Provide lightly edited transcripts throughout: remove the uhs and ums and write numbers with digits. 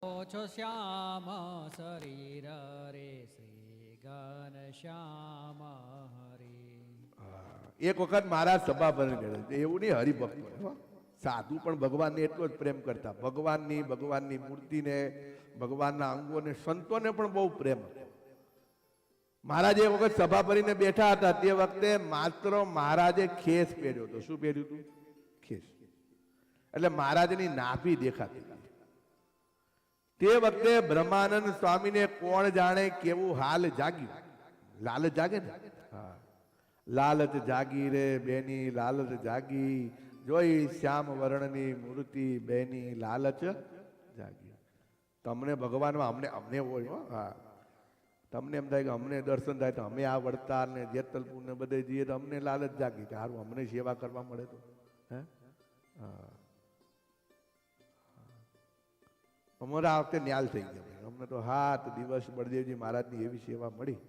ઓછો શ્યામ શરીર રે શ્રી ઘન શ્યામ હરે. એક વખત મહારાજ સભા ભરી એવું નહીં, હરિભક્તો સાધુ પણ ભગવાનને એટલો જ પ્રેમ કરતા. ભગવાનની મૂર્તિને, ભગવાનના અંગોને, સંતોને પણ બહુ પ્રેમ હતો. મહારાજ એક વખત સભા ભરીને બેઠા હતા. તે વખતે માત્ર મહારાજે ખેસ પહેર્યો હતો. શું પહેર્યું હતું? ખેસ. એટલે મહારાજની નાભી દેખાતી. તે વખતે બ્રહ્માનંદ સ્વામીને કોણ જાણે કેવું હાલ જાગ્યું. લાલચ જાગે ને? હા, લાલચ જાગી રે બેની લાલચ જાગી, જોઈ શ્યામ વર્ણની મૂર્તિ બેની લાલચ જાગી. તમને ભગવાનમાં અમને હોય હો. હા, તમને એમ થાય કે અમને દર્શન થાય તો અમે આ વડતાલ ને જેતલપુર ને બધે જઈએ તો અમને લાલચ જાગી કે સારું અમને સેવા કરવા મળે તો. હે, હા, અમારા આ વખતે ન્યાલ થઈ ગયા. અમને તો 7 દિવસ બળદેવજી મહારાજની એવી સેવા મળી.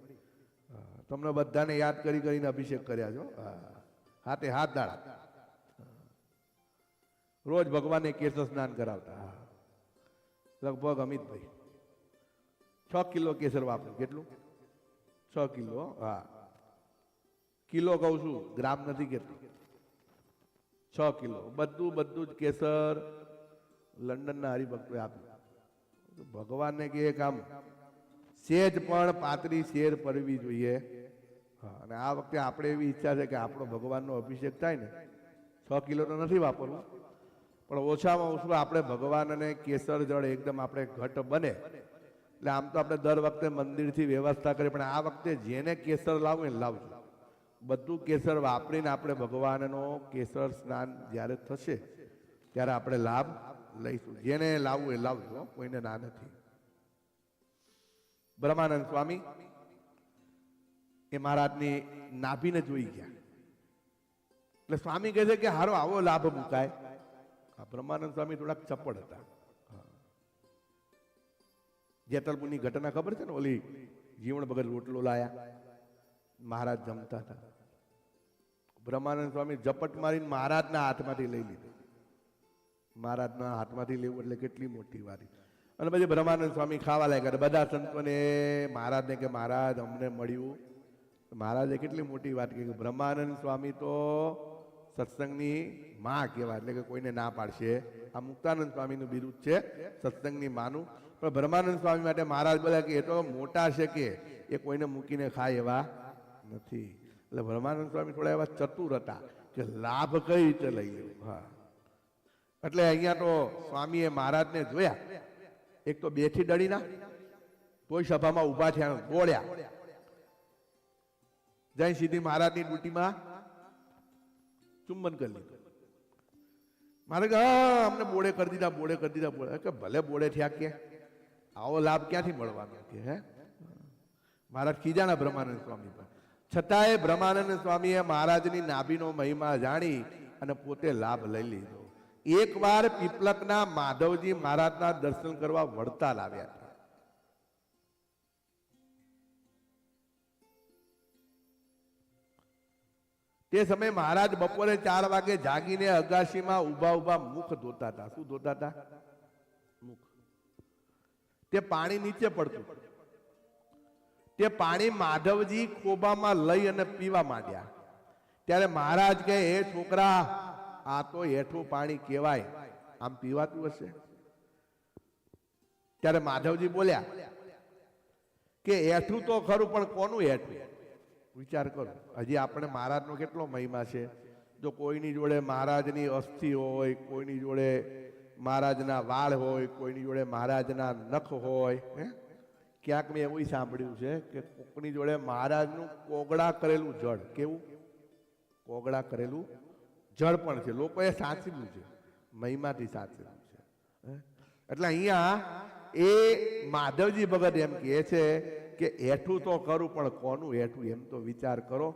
તમને બધાને યાદ કરી કરીને અભિષેક કર્યા છો. 7 દાડા રોજ ભગવાનને કેશ સ્નાન કરાવતા. લગભગ અમિતભાઈ 6 કિલો કેસર વાપર્યું. કેટલું? 6 કિલો. હા, કિલો કહું છું, ગ્રામ નથી કેટલું. 6 કિલો બધું જ કેસર લંડનના હરિભક્તોએ આપ્યું. ભગવાનને કે કામ સેજ પણ પાતળી શેર પરવી જોઈએ. હા, અને આ વખતે આપણે એવી ઈચ્છા છે કે આપણો ભગવાનનો અભિષેક થાય ને, 6 કિલો તો નથી વાપરવું, પણ ઓછામાં ઓછું આપણે ભગવાનને કેસર જળ એકદમ આપણે ઘટ બને. એટલે આમ તો આપણે દર વખતે મંદિરથી વ્યવસ્થા કરીએ, પણ આ વખતે જેને કેસર લાવવું એ લાવજો. બધું કેસર વાપરીને આપણે ભગવાનનો કેસર સ્નાન જ્યારે થશે ત્યારે આપણે લાભ લઈશું. જેને લાવવું એ લાવજો, કોઈને ના નથી. બ્રહ્માનંદ સ્વામી એ મહારાજની નાભીને જોઈ ગયા. એટલે સ્વામી કહે છે કે હારો આવો લાભ મુકાય. બ્રહ્માનંદ સ્વામી થોડાક ચપળ હતા. જેતલપુરની ઘટના ખબર છે ને? ઓલી જીવણ ભગત રોટલો લાયા, મહારાજ જમતા હતા. બ્રહ્માનંદ સ્વામી ઝપટ મારીને મહારાજના હાથમાંથી લઈ લીધું. મહારાજના હાથમાંથી લેવું એટલે કેટલી મોટી વાત. અને પછી બ્રહ્માનંદ સ્વામી ખાવા લાગ્યા. બધા સંતોને મહારાજને કે મહારાજ અમને મળ્યું. મહારાજે કેટલી મોટી વાત કહી કે બ્રહ્માનંદ સ્વામી તો સત્સંગની માં કહેવાય, એટલે કે કોઈને ના પાડશે. આ મુક્તાનંદ સ્વામીનું બિરુદ છે, સત્સંગની માનું. પણ બ્રહ્માનંદ સ્વામી માટે મહારાજ બોલ્યા કે એ તો મોટા છે કે એ કોઈને મૂકીને ખાય એવા નથી. એટલે બ્રહ્માનંદ સ્વામી થોડા એવા ચતુર હતા કે લાભ કઈ રીતે લઈએ. હા, એટલે અહીંયા તો સ્વામીએ મહારાજને જોયા. એક તો 2 થી ડળીના કોઈ સભામાં ઉભા થયા, બોળ્યા જઈ સીધી મહારાજની ડ્યુટીમાં ચુંબન કરી લીધું. મારે કે હા અમને બોળે કરી દીધા, બોળે કરી દીધા. બોળે કે ભલે બોળે થયા, કે આવો લાભ ક્યાંથી મળવાનો કે? હે, મહારાજ ખીજાણા બ્રહ્માનંદ સ્વામી પર. છતાંય બ્રહ્માનંદ સ્વામીએ મહારાજની નાભીનો મહિમા જાણી અને પોતે લાભ લઈ લીધો. એકવાર પીપલકના માધવજી મહારાજના દર્શન કરવા વડતાલ આવ્યા હતા. તે સમયે મહારાજ બપોરે 4 વાગે જાગીને અગાશીમાં ઉભા મુખ ધોતા હતા. શું ધોતા હતા? મુખ. તે પાણી નીચે પડતું. તે પાણી માધવજી ખોબામાં લઈ અને પીવા માંડ્યા. ત્યારે મહારાજ કહે, એ છોકરા, આ તો હેઠું પાણી કહેવાય, આમ પીવાતું હશે? ત્યારે માધવજી બોલ્યા કે હેઠું તો ખરું, પણ કોનું હેઠું? વિચાર કરો. હજી આપણે મહારાજનો કેટલો મહિમા છે. જો કોઈની જોડે મહારાજની અસ્થિ હોય, કોઈની જોડે મહારાજના વાળ હોય, કોઈની જોડે મહારાજના નખ હોય. ક્યાંક મેં એવું સાંભળ્યું છે કે કોકની જોડે મહારાજનું કોગળા કરેલું જળ. કેવું? કોગળા કરેલું જળ પણ છે. લોકોએ સાચવ્યું છે, મહિમાથી સાચવ્યું છે. એટલે અહીંયા એ માધવજી ભગત એમ કહે છે કે હેઠું તો કરું, પણ કોનું હેઠું? એમ તો વિચાર કરો.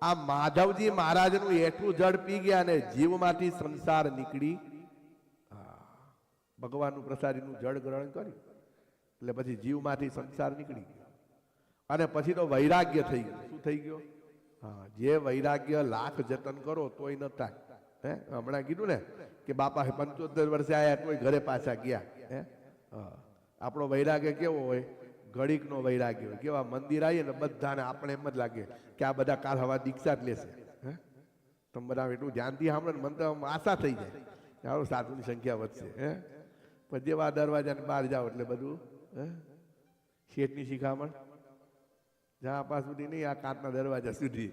આ માધવજી મહારાજનું હેઠું જળ પી ગયા અને જીવમાંથી સંસાર નીકળી ભગવાનનું પ્રસાદીનું જળ ગ્રહણ કર્યું. એટલે પછી જીવમાંથી સંસાર નીકળી ગયો અને પછી તો વૈરાગ્ય થઈ ગયું. શું થઈ ગયો? હા, જે વૈરાગ્ય લાખ જતન કરો તોય ન થાય. હમણાં કીધું ને કે બાપા 75 વર્ષે આયા તોય ઘરે પાછા ગયા. આપણો વૈરાગ્ય કેવો હોય? ઘડીકનો વૈરાગ્ય હોય. કેવા મંદિર આવીએ ને બધાને આપણે એમ જ લાગે કે આ બધા કાલ હવા દીક્ષા જ લેશે. હે, તમે બધા એટલું ધ્યાનથી સાંભળે ને મને તો આશા થઈ જાય સારું સાધુની સંખ્યા વધશે. હે, પણ જેવા દરવાજાને બહાર જાઓ એટલે બધું શેઠની શિખામણ જ્યાં આપા સુધી નહીં, આ કાચના દરવાજા સુધી.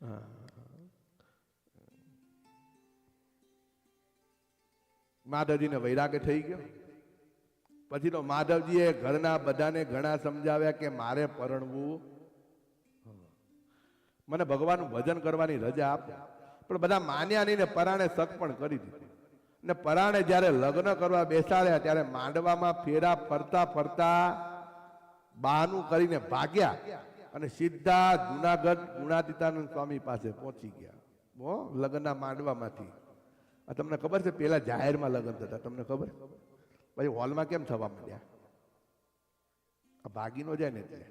હા, માધવજીને વૈરાગ્ય થઈ ગયો. પછી તો માધવજીએ ઘરના બધાને ઘણા સમજાવ્યા કે મારે પરણવું, મને ભગવાનનું ભજન કરવાની રજા આપો. પણ બધા માન્યા નહીં ને પરાણે શક પણ કરી દીધું. ને પરાણે જ્યારે લગ્ન કરવા બેસાડ્યા ત્યારે માંડવામાં ફેરા ફરતા ફરતા બહાનું કરીને ભાગ્યા અને સીધા જુનાગઢ ગુણાતીતાનંદ સ્વામી પાસે પહોંચી ગયા. લગ્નના માંડવામાંથી. આ તમને ખબર છે પેલા જાહેરમાં લગ્ન થતા, તમને ખબર? પછી હોલમાં કેમ થવા માંડ્યા? આ ભાગીનો જાય ને એટલે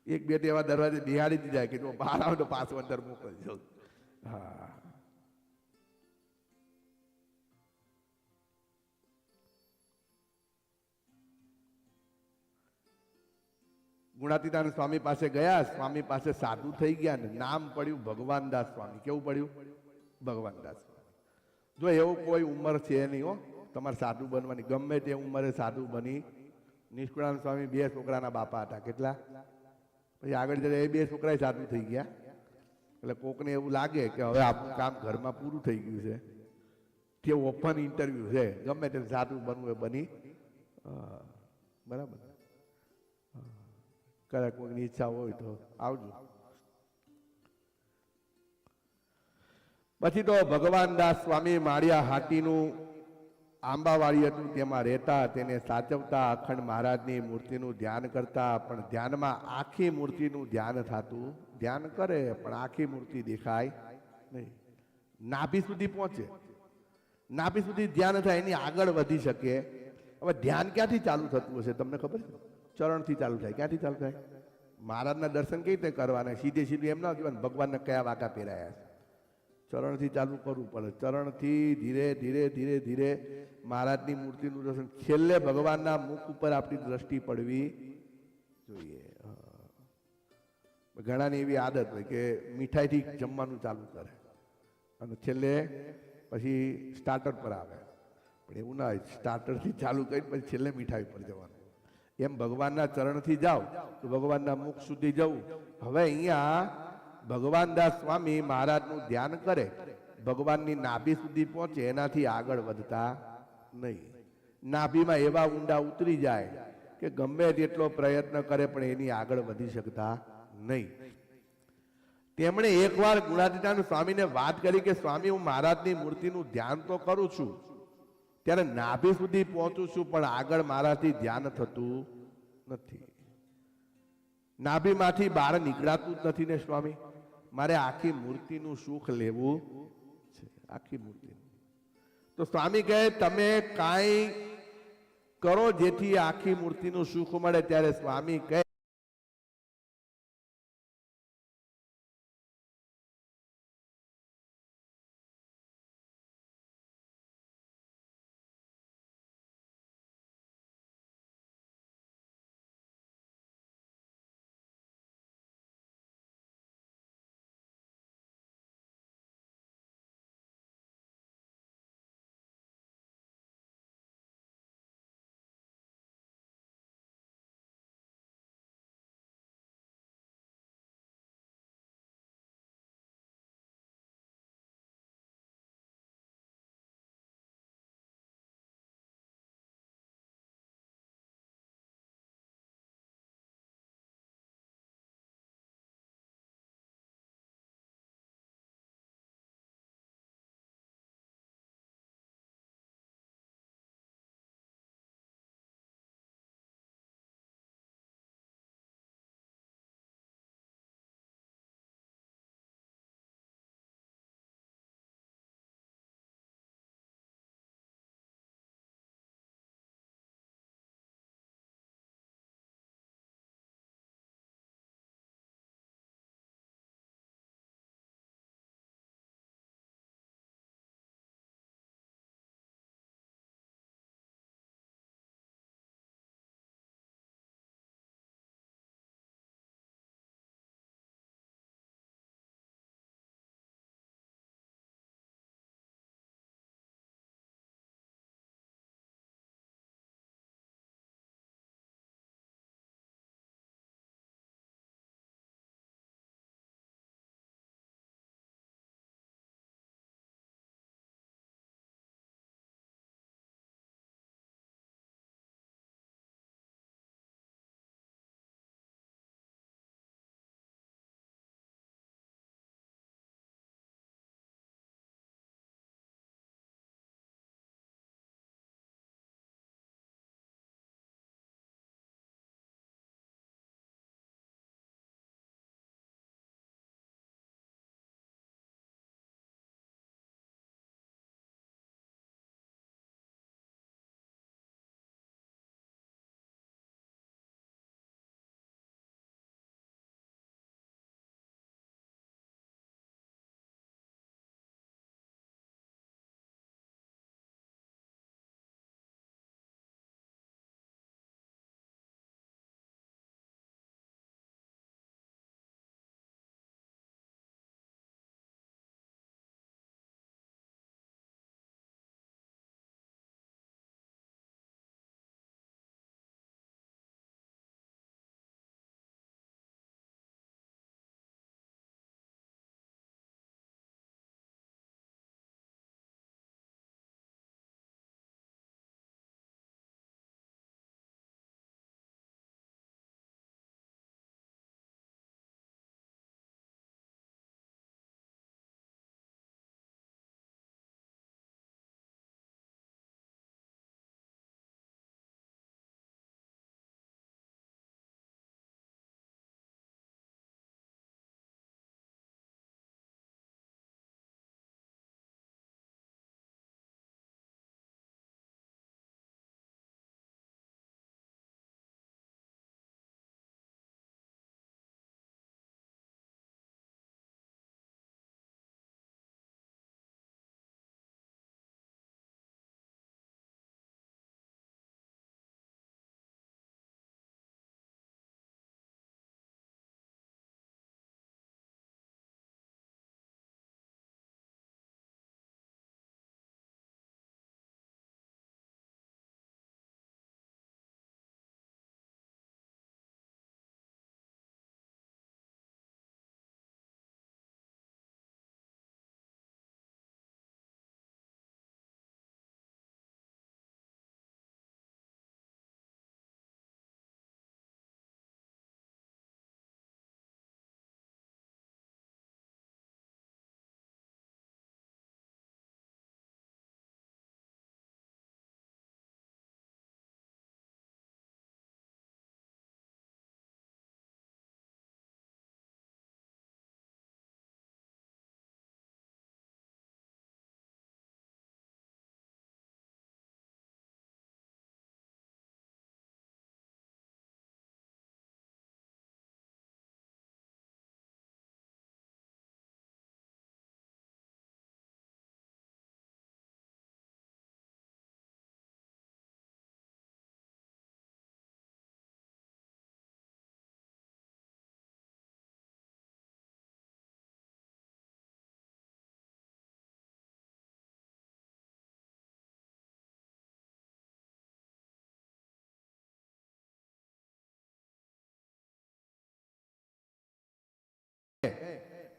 એક બે એવા દરવાજે બિહાડી દીધા કે જો બહાર આવે તો પાછું અંદર મોકલજો. હા, ગુણાતીતાનંદ સ્વામી પાસે ગયા. સ્વામી પાસે સાધુ થઈ ગયા ને નામ પડ્યું ભગવાનદાસ સ્વામી. કેવું પડ્યું? ભગવાનદાસ સ્વામી. જો એવું કોઈ ઉંમર છે નહીં હો તમારે સાધુ બનવાની. ગમે તે ઉંમરે સાધુ બની. નિષ્કુળાનંદ સ્વામી 2 છોકરાના બાપા હતા. કેટલા? પછી આગળ જતા એ 2 છોકરા સાધુ થઈ ગયા. એટલે કોકને એવું લાગે કે હવે આપણું કામ ઘરમાં પૂરું થઈ ગયું છે, તે ઓપન ઇન્ટરવ્યુ છે, ગમે તે સાધુ બનવું એ બની. બરાબર, કદાચ કોઈની ઈચ્છા હોય તો આવજો. પછી તો ભગવાનદાસ સ્વામી માળિયા હાટીનું આંબાવાડી હતું તેમાં રહેતા, તેને સાચવતા, અખંડ મહારાજની મૂર્તિનું ધ્યાન કરતા. પણ ધ્યાનમાં આખી મૂર્તિનું ધ્યાન થતું. ધ્યાન કરે પણ આખી મૂર્તિ દેખાય નહીં. નાભી સુધી પહોંચે, નાભી સુધી ધ્યાન થાય, એની આગળ વધી શકે. હવે ધ્યાન ક્યાંથી ચાલુ થતું હશે તમને ખબર છે? ચરણથી ચાલુ થાય. ક્યાંથી ચાલુ થાય? મહારાજના દર્શન કઈ રીતે કરવાના? સીધે સીધું એમ ના કહેવાય ભગવાનને કયા વાંકા પહેરાયા છે. ચરણથી ચાલુ કરવું પડે. ચરણથી ધીરે ધીરે ધીરે ધીરે મહારાજની મૂર્તિનું દર્શન. છેલ્લે ભગવાનના મુખ ઉપર આપણી દ્રષ્ટિ પડવી જોઈએ. ઘણાની એવી આદત હોય કે મીઠાઈથી જમવાનું ચાલુ કરે અને છેલ્લે પછી સ્ટાર્ટર પર આવે. પણ એવું ના હોય, સ્ટાર્ટરથી ચાલુ કરી પછી છેલ્લે મીઠાઈ પર જવાનું. એમ ભગવાનના ચરણથી જાઓ તો ભગવાનના મુખ સુધી જવું. હવે અહીંયા ભગવાનદાસ સ્વામી મહારાજનું ધ્યાન કરે, ભગવાનની નાભી સુધી પહોંચે, એનાથી આગળ વધતા નહીં. નાભીમાં એવા ઊંડા ઉતરી જાય કે ગમે તેટલો પ્રયત્ન કરે પણ એની આગળ વધી શકતા નહીં. તેમણે એકવાર ગુણાતીતાનંદ સ્વામીને વાત કરી કે સ્વામી, હું મહારાજની મૂર્તિનું ધ્યાન તો કરું છું, ત્યારે નાભી સુધી પહોંચું છું પણ આગળ મારાથી ધ્યાન થતું નથી. નાભીમાંથી બહાર નીકળાતું જ નથી ને સ્વામી. મારે આખી મૂર્તિનું સુખ લેવું છે, આખી મૂર્તિનું. તો સ્વામી કહે તમે કાંઈ કરો જેથી આખી મૂર્તિનું સુખ મળે. ત્યારે સ્વામી કહે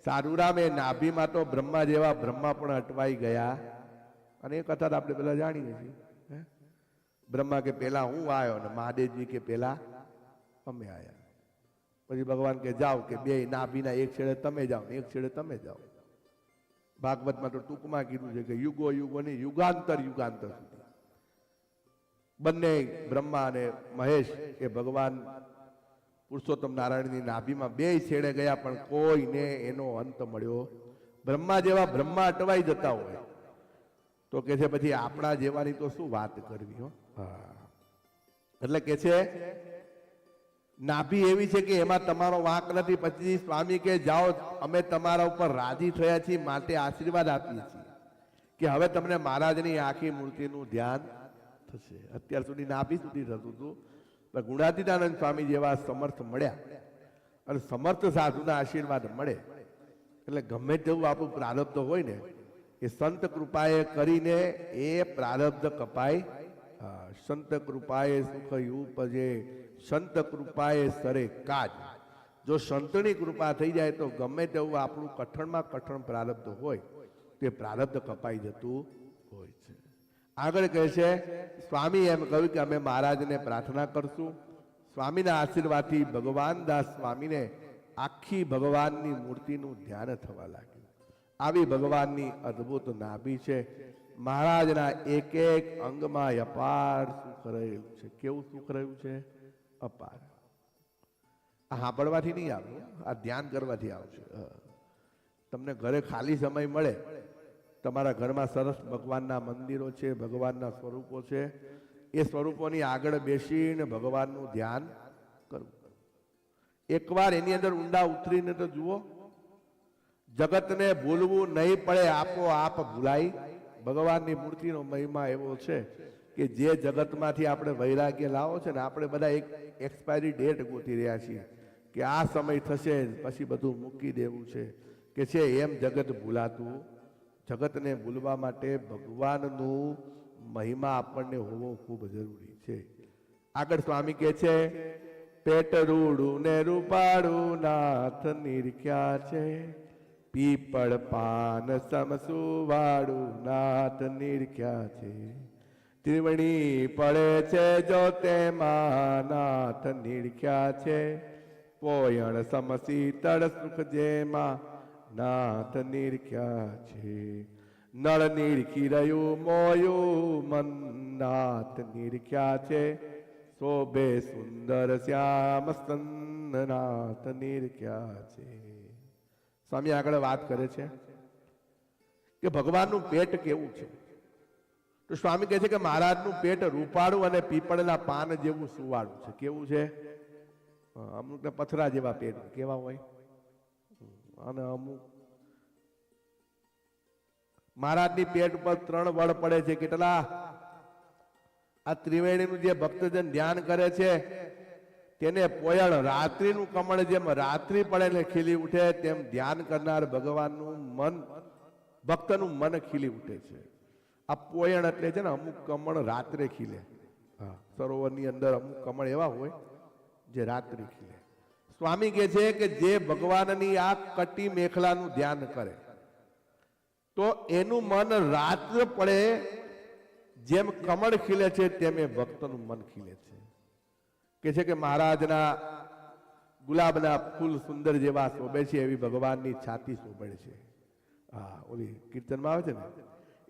સારુરામ એ નાભીમાં તો બ્રહ્મા જેવા બ્રહ્મા પણ અટવાઈ ગયા. અને એ કથા આપણે પેલા જાણીએ છીએ. બ્રહ્મા કે પેલા હું આવ્યો ને મહાદેવજી કે પેલા અમે આવ્યા. પછી ભગવાન કે જાઓ કે બે નાભીના એક છેડે તમે જાઓ ને એક છેડે તમે જાઓ. ભાગવતમાં તો ટૂંકમાં કીધું છે કે યુગો યુગો ની યુગાંતર યુગાંતર સુધી બંને બ્રહ્મા અને મહેશ એ ભગવાન પુરુષોત્તમ નારાયણની નાભીમાં બે છેડે ગયા પણ કોઈને એનો અંત મળ્યો. બ્રહ્મા જેવા બ્રહ્મા અટવાઈ જતા હોય તો કે છે પછી આપણા જેવાની તો શું વાત કરવી. હો એટલે કે છે નાભી એવી છે કે એમાં તમારો વાંક નથી. પછી સ્વામી કે જાઓ અમે તમારા ઉપર રાજી થયા છીએ માટે આશીર્વાદ આપીએ છીએ કે હવે તમને મહારાજની આખી મૂર્તિનું ધ્યાન થશે. અત્યાર સુધી નાભી સુધી થતું હતું પણ ગુણાતીતાનંદ સ્વામી જેવા સમર્થ મળ્યા અને સમર્થ સાધુના આશીર્વાદ મળે એટલે ગમે તેવું આપણું પ્રારબ્ધ હોય ને એ સંત કૃપાએ કરીને એ પ્રારબ્ધ કપાય. સંત કૃપાએ સુખ ઉપજે સંત કૃપાએ સરે કાજ. જો સંતની કૃપા થઈ જાય તો ગમે તેવું આપણું કઠણમાં કઠણ પ્રારબ્ધ હોય તે પ્રારબ્ધ કપાઈ જતું હોય છે. આગળ કહે છે સ્વામી એમ કહ્યું કે અમે મહારાજને પ્રાર્થના કરશું. સ્વામીના આશીર્વાદથી ભગવાન દાસ સ્વામીને આખી ભગવાનની મૂર્તિનું ધ્યાન થવા લાગ્યું. આવી ભગવાનની અદ્ભુત નાભી છે. મહારાજના એક એક અંગમાં અપાર સુખ રહેલું છે. કેવું સુખ રહ્યું છે? અપાર. આ સાંભળવાથી નહીં આવે, આ ધ્યાન કરવાથી આવશે. તમને ઘરે ખાલી સમય મળે, તમારા ઘરમાં સરસ ભગવાનના મંદિરો છે, ભગવાનના સ્વરૂપો છે, એ સ્વરૂપોની આગળ બેસીને ભગવાનનું ધ્યાન કરવું. એકવાર એની અંદર ઊંડા ઉતરીને તો જુઓ. જગતને ભૂલવું નહીં પડે, આપોઆપ ભૂલાય. ભગવાનની મૂર્તિનો મહિમા એવો છે કે જે જગતમાંથી આપણે વૈરાગ્ય લાવો છે ને, આપણે બધા એક એક્સપાયરી ડેટ ગોતી રહ્યા છીએ કે આ સમય થશે પછી બધું મૂકી દેવું છે કે છે એમ જગત ભૂલાતું. જગતને ભૂલવા માટે ભગવાનનું મહિમા આપણને હોવો ખૂબ જરૂરી છે. આગળ સ્વામી કહે છે પેટ રૂડું ને રૂપાળું નાથ નિરખ્યા છે, પીપળ પાન સમસુવાળું નાથ નિરખ્યા છે, ત્રિવણી પડે છે જો તેમાં નાથ નિરખ્યા છે, પોયણ સમશીતળ સુખ જેમાં નાથ નિરખ્યા છે, નળ નિરખી રહ્યું મોયું મન નાથ નિરખ્યા છે, શોભે સુંદર શ્યામ સ્તન નાથ નિરખ્યા છે. સ્વામી આગળ વાત કરે છે કે ભગવાનનું પેટ કેવું છે. તો સ્વામી કહે છે કે મહારાજનું પેટ રૂપાળું અને પીપળના પાન જેવું સુવાળું છે. કેવું છે? અમુક પથરા જેવા પેટ કેવા હોય, અને અમુક મહારાજની પેટ પર 3 વળ પડે છે. કેટલા? આ ત્રિવેણીનું જે ભક્તજન ધ્યાન કરે છે તેને પોયણ રાત્રિનું કમળ જેમ રાત્રિ પડે ને ખીલી ઉઠે તેમ ધ્યાન કરનાર ભગવાનનું મન, ભક્તનું મન ખીલી ઉઠે છે. આ પોયણ એટલે છે ને અમુક કમળ રાત્રે ખીલે. સરોવરની અંદર અમુક કમળ એવા હોય જે રાત્રે ખીલે. સ્વામી કહે છે કે જે ભગવાનની આ કટી મેખલાનું ધ્યાન કરે તો એનું મન રાત્ર પડે જેમ કમળ ખીલે છે તેમ એ ભક્તનું મન ખીલે છે. કે છે કે મહારાજના ગુલાબના ફૂલ સુંદર જેવા શોભે છે એવી ભગવાનની છાતી શોભે છે. ઓલી કીર્તનમાં આવે છે ને,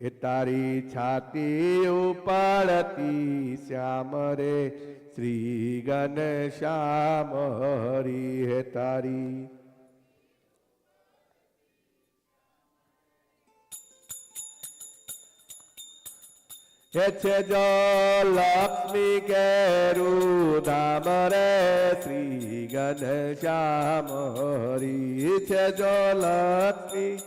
એ તારી છાતી ઉપાડતી શ્યામ રે શ્રી ઘન શ્યામ હરી હે તારી. હે છે જો લક્ષ્મી કેરું ધામ રે શ્રી ઘન શ્યામ હરી છે જો લક્ષ્મી.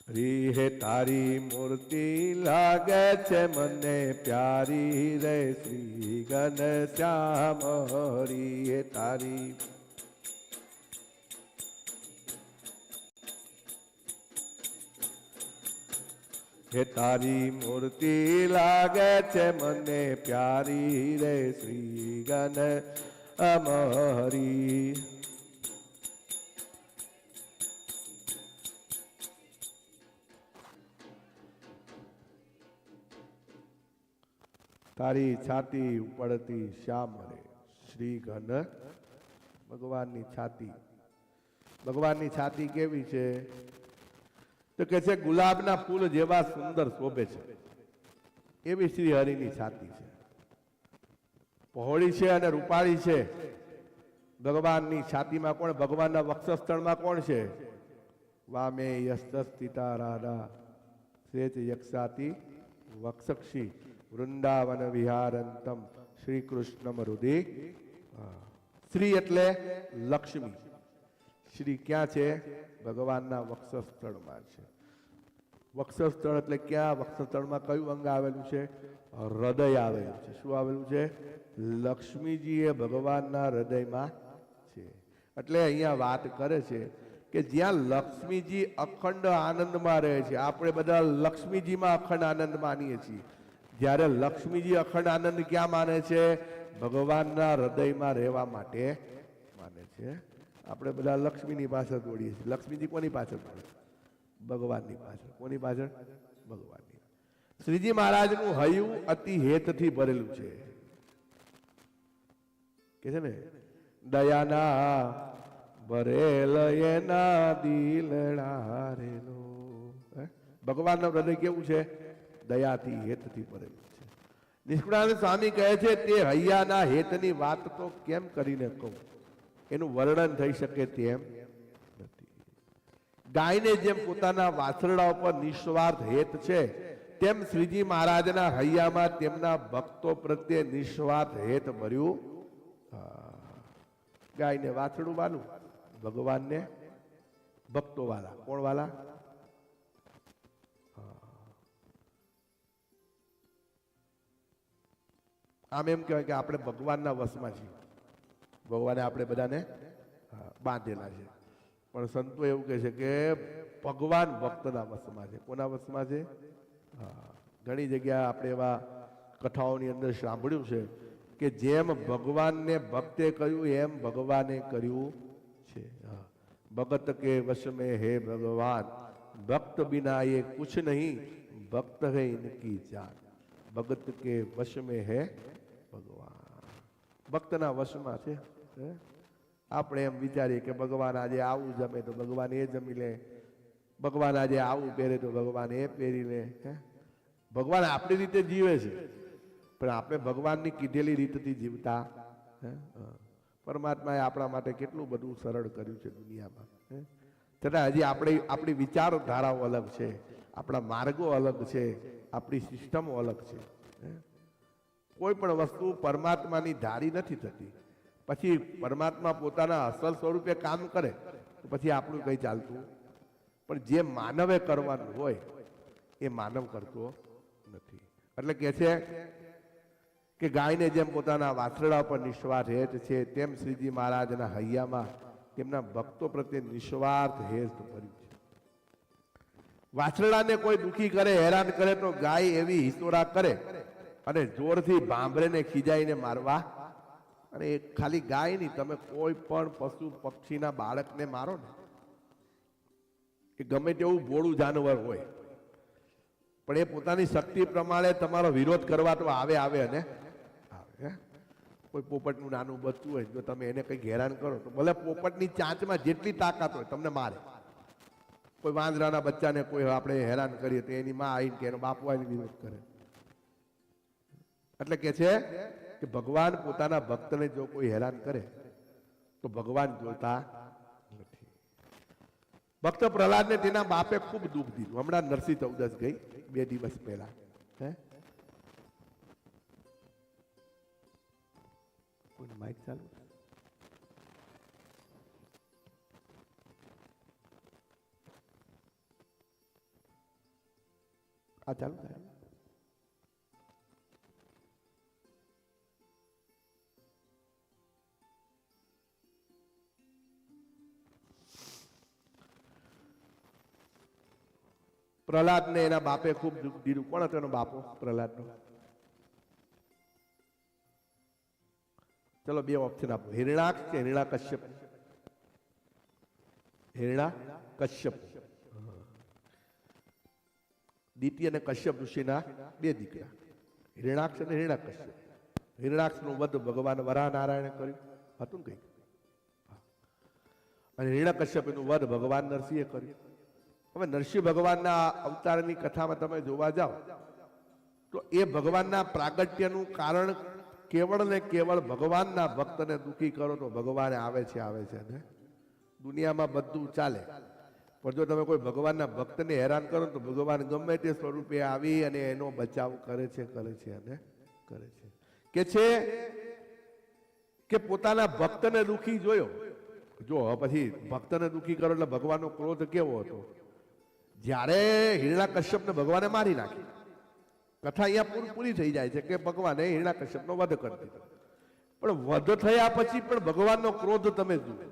હરી હે તારી મૂર્તિ લાગે છે મને પ્યારી રે શ્રી ઘન શ્યામ હરી હે તારી. હે તારી મૂર્તિ લાગે છે મને પ્યારી રે શ્રી ગણ અમારી. તારી છાતી ઉપડતી શ્યામ રે શ્રી ઘન. ભગવાનની છાતી, ભગવાનની છાતી કેવી છે તો કે છે ગુલાબના ફૂલ જેવા સુંદર શોભે છે એવી શ્રી હરિની છાતી છે. પહોળી છે અને રૂપાળી છે. ભગવાનની છાતીમાં કોણ? ભગવાનના વક્ષસ્થળમાં કોણ છે? વામે યસ્તસ્થિતા રાધા શ્રેત યક્ષાતી વક્ષક્ષી વૃંદાવન વિહારંતમ શ્રી કૃષ્ણમ હૃદય. શ્રી એટલે લક્ષ્મી. શ્રી ક્યાં છે? ભગવાનના વક્ષસ્થળમાં છે. વક્ષસ્થળ એટલે ક્યાં? વક્ષસ્થળમાં કયું અંગ આવેલું છે? હૃદય આવેલું છે. શું આવેલું છે? લક્ષ્મીજી એ ભગવાનના હૃદયમાં છે. એટલે અહીંયા વાત કરે છે કે જ્યાં લક્ષ્મીજી અખંડ આનંદમાં રહે છે. આપણે બધા લક્ષ્મીજીમાં અખંડ આનંદ માનીએ છીએ. જ્યારે લક્ષ્મીજી અખંડ આનંદ ક્યાં માને છે? ભગવાનના હૃદયમાં રહેવા માટે માને છે. આપણે બધા લક્ષ્મીની પાછળ દોડીએ છીએ. લક્ષ્મીજી કોની પાછળ દોડે? ભગવાનની પાછળ. કોની પાછળ? ભગવાનની. શ્રીજી મહારાજનું હૈયું અતિ હેતથી ભરેલું છે. કે છે ને દયાના ભરેલ એના દિલડા રેલો. ભગવાનનું હૃદય કેવું છે? દયાથી હેતથી ભરેલું છે. નિષ્કુળાનંદ સ્વામી કહે છે તે હૈયાના હેતની વાત તો કેમ કરીને કહું, એનું વર્ણન થઈ શકે તેમ નથી. ગાયને જેમ પોતાના વાછરડા ઉપર નિસ્વાર્થ હેત છે તેમ શ્રીજી મહારાજના હૈયામાં તેમના ભક્તો પ્રત્યે નિસ્વાર્થ હેત ભર્યું. ગાયને વાછરડું વાલું, ભગવાનને ભક્તો વાલા. કોણ વાલા? આમ એમ કહેવાય કે આપણે ભગવાનના વશમાં છીએ. ભગવાને આપણે બધાને બાંધેલા છે. પણ સંતો એવું કહે છે કે ભગવાન ભક્તના વશમાં છે. કોના વશમાં છે? ઘણી જગ્યા આપણે એવા કથાઓની અંદર સાંભળ્યું છે કે જેમ ભગવાનને ભક્તે કર્યું એમ ભગવાને કર્યું છે. ભગત કે વશ મેં હે ભગવાન, ભક્ત બિના એ કુછ નહીં, ભક્ત હે ઇનકી જાન. ભગત કે વશ મેં હે ભગવાન. ભક્તના વશમાં છે. આપણે એમ વિચારીએ કે ભગવાન આજે આવું જમે તો ભગવાન એ જમી લે, ભગવાન આજે આવું પહેરે તો ભગવાન એ પહેરી લે. ભગવાન આપણી રીતે જીવે છે પણ આપણે ભગવાનની કીધેલી રીતથી જીવતા. પરમાત્માએ આપણા માટે કેટલું બધું સરળ કર્યું છે દુનિયામાં. છતાં હજી આપણી વિચારધારાઓ અલગ છે, આપણા માર્ગો અલગ છે, આપણી સિસ્ટમો અલગ છે. કોઈ પણ વસ્તુ પરમાત્માની ધારી નથી થતી. પછી પરમાત્મા પોતાના અસલ સ્વરૂપે કામ કરે તો પછી આપણું કંઈ ચાલતું. પણ જે માનવે કરવાનું હોય એ માનવ કરતો નથી. એટલે કે છે કે ગાયને જેમ પોતાના વાછરડા પર નિસ્વાર્થ હેત છે તેમ શ્રીજી મહારાજના હૈયામાં તેમના ભક્તો પ્રત્યે નિસ્વાર્થ હેત ભર્યું છે. વાછરડાને કોઈ દુખી કરે, હેરાન કરે તો ગાય એવી હિસોરા કરે અને જોરથી ભાંભરેને ખીજાઈને મારવા. અને એ ખાલી ગાય નહીં, તમે કોઈ પણ પશુ પક્ષીના બાળકને મારો ને, એ ગમે તેવું ભોળું જાનવર હોય પણ એ પોતાની શક્તિ પ્રમાણે તમારો વિરોધ કરવા તો આવે અને આવે. કોઈ પોપટનું નાનું બચ્ચું હોય, જો તમે એને કંઈક હેરાન કરો તો ભલે પોપટની ચાંચમાં જેટલી તાકાત હોય તમને મારે. કોઈ વાંદરાના બચ્ચાને કોઈ આપણે હેરાન કરીએ તો એની માં આવીને કે એનો બાપુ આવીને વિરોધ કરે. એટલે કે છે કે ભગવાન પોતાના ભક્તને જો કોઈ હેરાન કરે તો ભગવાન જોતા નથી. ભક્ત પ્રહલાદને તેના બાપે ખૂબ દુઃખ દીધું. હમણાં નરસિંહ ચૌદસ ગઈ 2 દિવસ પહેલા. માઇક ચાલુ? આ ચાલુ થાય. પ્રહલાદને એના બાપે ખૂબ દુઃખ દીધું. કોણ હતો એનો બાપો પ્રહલાદનો? ચલો બે ઓપ્શન આપો, હિરણાક્ષ કે હિરણાકશ્યપ? હિરણાકશ્યપ. દિતિ અને કશ્યપ ઋષિના બે દીકરા, હિરણાક્ષ અને હિરણાકશ્યપ. હિરણાક્ષનું વધ ભગવાન વરાહ નારાયણે કર્યું હતું ને કંઈક, અને હિરણાકશ્યપનું વધ ભગવાન નરસિંહે કર્યું. હવે નરસિંહ ભગવાનના અવતારની કથામાં તમે જોવા જાઓ તો એ ભગવાનના પ્રાગટ્યનું કારણ કેવળ ને કેવળ ભગવાનના ભક્તને દુઃખી કરો તો ભગવાન આવે છે ને દુનિયામાં બધું ચાલે. પણ જો તમે કોઈ ભગવાનના ભક્તને હેરાન કરો તો ભગવાન ગમે તે સ્વરૂપે આવી અને એનો બચાવ કરે છે અને કરે છે. કે પોતાના ભક્તને દુઃખી જોયો. જો પછી ભક્તને દુઃખી કરો એટલે ભગવાનનો ક્રોધ કેવો હતો? જ્યારે હિરણાકશ્યપને ભગવાને મારી નાખી, કથા અહીંયા પૂરી થઈ જાય છે કે ભગવાને હિરણાકશ્યપનો વધ કરી દીધો. પણ વધ થયા પછી પણ ભગવાનનો ક્રોધ તમે જુઓ.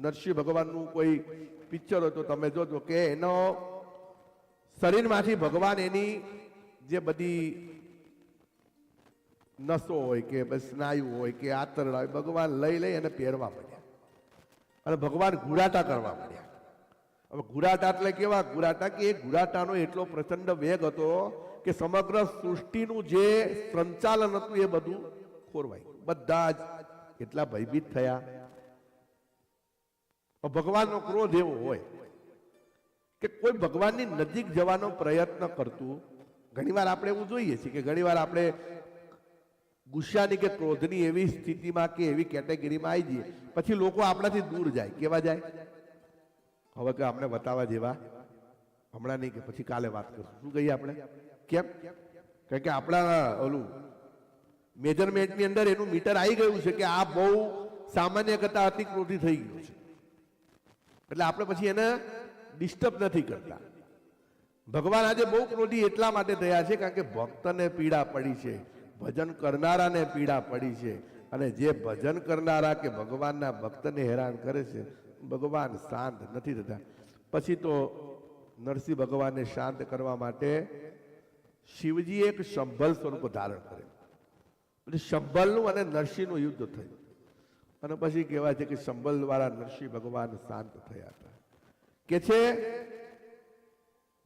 નરસિંહ ભગવાનનું કોઈ પિક્ચર હોય તો તમે જોજો કે એનો શરીરમાંથી ભગવાન એની જે બધી નસો હોય કે સ્નાયુ હોય કે આંતરડા હોય ભગવાન લઈ અને પહેરવા પડ્યા અને ભગવાન ઘુરાટા કરવા પડ્યા. હવે ઘુરાટા એટલે કેવા ઘુરાટા? કે એ ઘુરાટાનો એટલો પ્રચંડ વેગ હતો કે સમગ્ર સૃષ્ટિનું જે સંચાલન હતું એ બધું ખોરવાયું. બધા જ એટલા ભયભીત થયા. ભગવાનનો ક્રોધ એવો હોય કે કોઈ ભગવાનની નજીક જવાનો પ્રયત્ન કરતું, ઘણીવાર આપણે એવું જોઈએ છીએ કે ઘણીવાર આપણે ગુસ્સાની કે ક્રોધની એવી સ્થિતિમાં કે એવી કેટેગરીમાં આવી જઈએ પછી લોકો આપણાથી દૂર જાય. કેવા જાય? હવે કે આપણે બતાવવા જેવા હમણાં નહીં, કે પછી કાલે વાત કરશું. શું કહીએ આપણે? કેમ? કારણ કે આપણા ઓલું મેજરમેન્ટની અંદર એનું મીટર આવી ગયું છે કે આ બહુ સામાન્ય કરતા અતિ ક્રોધી થઈ ગયું છે, એટલે આપણે પછી એને ડિસ્ટર્બ નથી કરતા. ભગવાન આજે બહુ ક્રોધી એટલા માટે થયા છે કારણ કે ભક્તને પીડા પડી છે, ભજન કરનારાને પીડા પડી છે, અને જે ભજન કરનારા કે ભગવાનના ભક્તને હેરાન કરે છે ભગવાન શાંત નથી થતા. પછી તો નરસિંહ ભગવાનને શાંત કરવા માટે શિવજી એક શંભલ સ્વરૂપ ધારણ કરે. એટલે શંભલનું અને નરસિંહનું યુદ્ધ થયું અને પછી કહેવાય છે કે શંભલ દ્વારા નરસિંહ ભગવાન શાંત થયા હતા. કે છે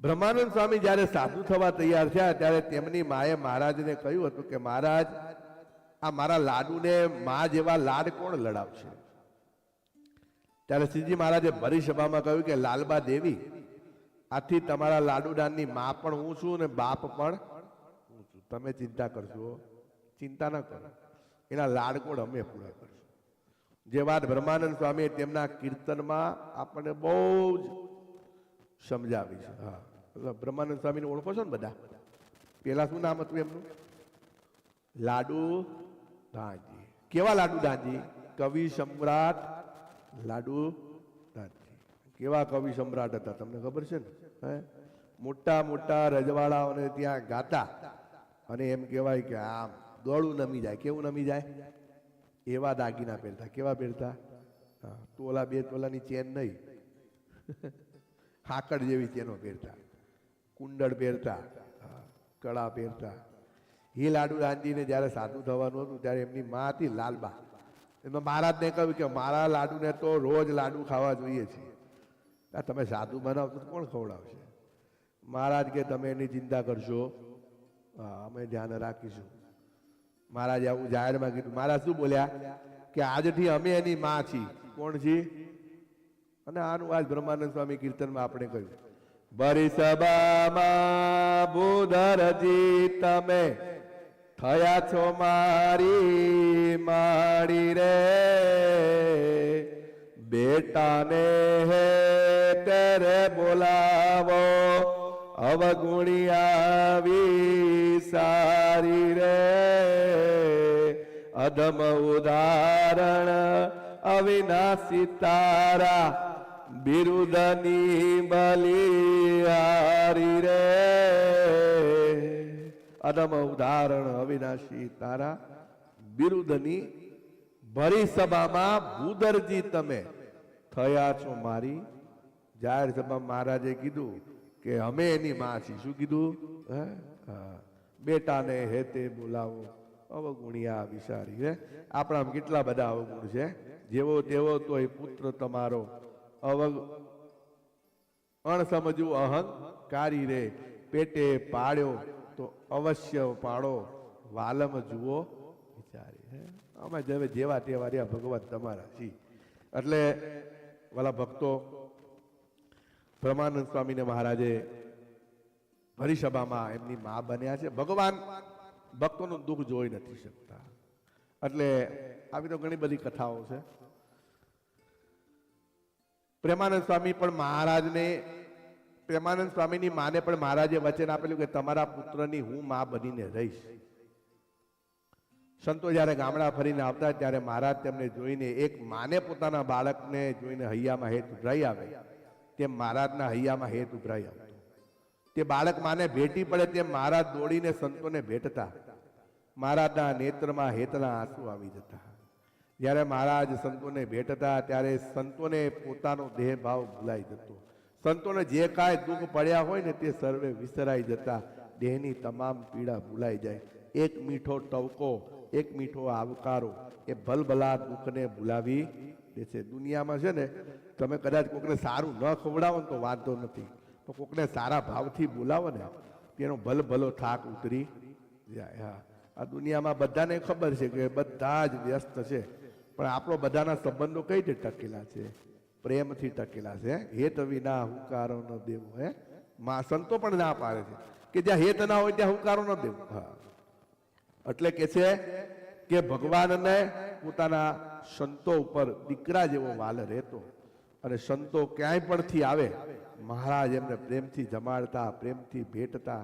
બ્રહ્માનંદ સ્વામી જ્યારે સાધુ થવા તૈયાર થયા ત્યારે તેમની માએ મહારાજને કહ્યું હતું કે મહારાજ, આ મારા લાડુને મા જેવા લાડ કોણ લડાવશે? ત્યારે શ્રીજી મહારાજે ભરી સભામાં કહ્યું કે લાલબા દેવી, આથી તમારા લાડુદાનની મા પણ હું છું અને બાપ પણ હું છું. તમે ચિંતા કરશો, ચિંતા ન કરો, એના લાડકોડ અમે પૂરા કરશું. જે વાત બ્રહ્માનંદ સ્વામીએ તેમના કીર્તનમાં આપણને બહુ જ સમજાવી છે. હા, બ્રહ્માનંદ સ્વામીને ઓળખો છો ને બધા? પેલા શું નામ હતું એમનું? લાડુ દાનજી. કેવા લાડુ દાનજી? કવિ સમ્રાટ લાડુ દાનજી. કેવા કવિ સમ્રાટ હતા તમને ખબર છે ને? મોટા મોટા રજવાડાઓને ત્યાં ગાતા અને એમ કહેવાય કે આમ ગળું નમી જાય. કેવું નમી જાય? એવા દાગીના પહેરતા. કેવા પહેરતા? તોલા 2 તોલાની ચેન નહીં, હાકડ જેવી ચેનો પહેરતા, કુંડળ પહેરતા, કળા પહેરતા. એ લાડુ દાનજીને જ્યારે સાધુ થવાનું હતું ત્યારે એમની મા હતી લાલબા. એમાં મહારાજને કહ્યું કે મારા લાડુને તો રોજ લાડુ ખાવા જોઈએ છે, તમે સાધુ બનાવશો તો કોણ ખવડાવશે? મહારાજ કે તમે એની ચિંતા કરશો, અમે ધ્યાન રાખીશું. મહારાજે આવું જાહેરમાં કીધું. મહારાજ શું બોલ્યા કે આજથી અમે એની માં છીએ. કોણ છીએ? અને આનું આજ બ્રહ્માનંદ સ્વામી કીર્તનમાં આપણે કહ્યું, ભરી સભામાં બુધરજી તમે થયા છો મારી માડી રે, બેટાને હે તેરે બોલાવો અવગુણી આવી સારી રે, અધમ ઉદાહરણ અવિનાશી તારા બિરુદની બલિહારી રે, અધમ ઉદાહરણ અવિનાશી તારા બિરુદની. ભરી સભામાં ભૂદરજી તમે થયા છો મારી. જાહેર સભામાં મહારાજે કીધું કે અમે એની માં છીએ. શું કીધું? હે? હા. બેટાને હેતે બોલાવો અવગુણિયા વિચારી. હે આપણામાં કેટલા બધા અવગુણ છે. જેવો તેવો તોય પુત્ર તમારો અણસમજવું અહંકારી રે. પેટે પાડ્યો તો અવશ્ય પાડો વાલમ જુઓ વિચારી. હે અમે જેવા તેવા રહ્યા ભગવાન તમારા છી. એટલે વાલા ભક્તો, બ્રહ્માનંદ સ્વામીને મહારાજે હરિસભામાં એમની મા બન્યા છે. ભગવાન ભક્તોનું દુઃખ જોઈ નથી શકતા. એટલે આવી તો ઘણી બધી કથાઓ છે. પ્રેમાનંદ સ્વામી પણ મહારાજને, પ્રેમાનંદ સ્વામીની માને પણ મહારાજે વચન આપેલું કે તમારા પુત્રની હું મા બનીને રહીશ. સંતો જ્યારે ગામડા ફરીને આવતા ત્યારે મહારાજ તેમને જોઈને, એક માને પોતાના બાળકને જોઈને હૈયામાં હેત ઉભરાઈ આવે તેમ મહારાજના હૈયામાં હેત ઉભરાઈ આવતો. તે બાળક માને ભેટી પડે તેમ મહારાજ દોડીને સંતોને ભેટતા. મહારાજના નેત્રમાં હેતના આંસુ આવી જતા. જ્યારે મહારાજ સંતોને ભેટતા ત્યારે સંતોને પોતાનો દેહ ભાવ ભૂલાઈ જતો. સંતોને જે કાંઈ દુઃખ પડ્યા હોય ને તે સર્વે વિસરાઈ જતા. દેહની તમામ પીડા ભૂલાઈ જાય. એક મીઠો ટવકો, એક મીઠો આવકારો એ ભલભલા દુઃખને ભૂલાવી દે છે. દુનિયામાં છે ને, તમે કદાચ કોકને સારું ન ખવડાવો ને તો વાંધો નથી, તો કોકને સારા ભાવથી બોલાવો ને તેનો ભલભલો થાક ઉતરી જાય. હા, આ દુનિયામાં બધાને ખબર છે કે બધા જ વ્યસ્ત છે, પણ આપણો બધાના સંબંધો કઈ રીતે ટકેલા છે? પ્રેમથી ટકેલા છે. હેત વિના હુંકારો ન દેવો. હે માં સંતો પણ ના પાડે છે કે જ્યાં હેત ના હોય ત્યાં હુંકારો ન દેવો. હા, એટલે કે છે કે ભગવાનને પોતાના સંતો ઉપર દીકરા જેવો વાલ રહેતો, અને સંતો ક્યાંય પણથી આવે મહારાજ એમને પ્રેમથી જમાડતા, પ્રેમથી ભેટતા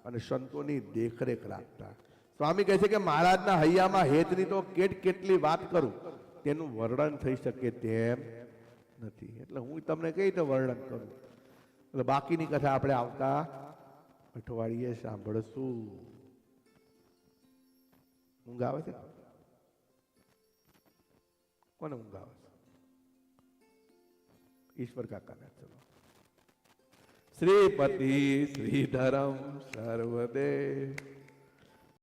અને સંતોની દેખરેખ રાખતા. સ્વામી કહે છે કે મહારાજના હૈયામાં હેતની તો કેટલી વાત કરું, તેનું વર્ણન થઈ શકે તેમ નથી. એટલે હું તમને કઈ રીતે વર્ણન કરું? એટલે બાકીની કથા આપણે આવતા અઠવાડિયે સાંભળશું. ઊંઘ આવે છે? કોને ઊંઘ આવે છે? ઈશ્વર કાકાને. ચલો. શ્રીપતિ શ્રીધરમ સર્વદેવ